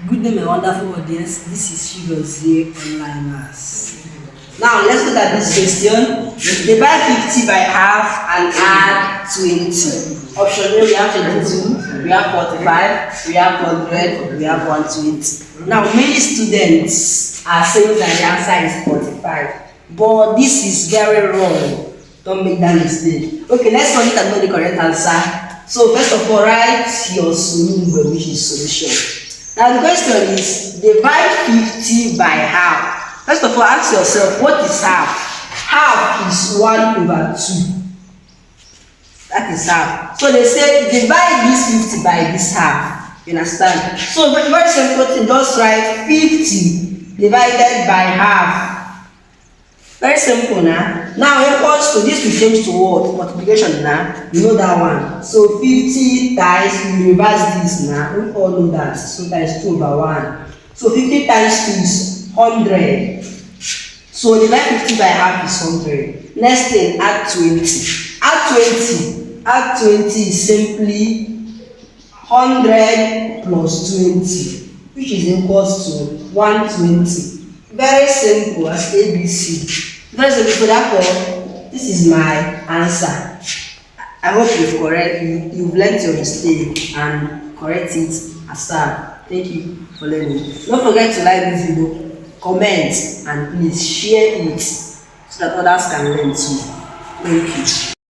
Good day, my wonderful audience. This is ChigozieOnlineMaths. Now let's look at this question. Divide 50 by half and add 20. Option A, we have 22, we have 45, we have 100, we have 120. Now many students are saying that the answer is 45, but this is very wrong. Don't make that mistake. Okay, let's look and know the correct answer. So first of all, write your solution, which is solution. Now the question is, divide 50 by half. First of all, ask yourself, what is half? Half is 1/2. That is half. So they say, divide this 50 by this half. You understand? So very simple thing, just write 50 divided by half. Very simple now. Now equals to this, we change to what? Multiplication now. You know that one. So 50 times, we reverse this now. We all know that. So that is 2/1. So 50 times 2 is 100. So divide 50 by half is 100. Next thing, add 20. Add 20. Add 20 is simply 100 plus 20, which is equals to 120. Very simple as ABC. Very simple. So therefore, this is my answer. I hope you've learned your mistake and correct it ASAP. Thank you for learning. Don't forget to like this video, comment, and please share it so that others can learn too. Thank you.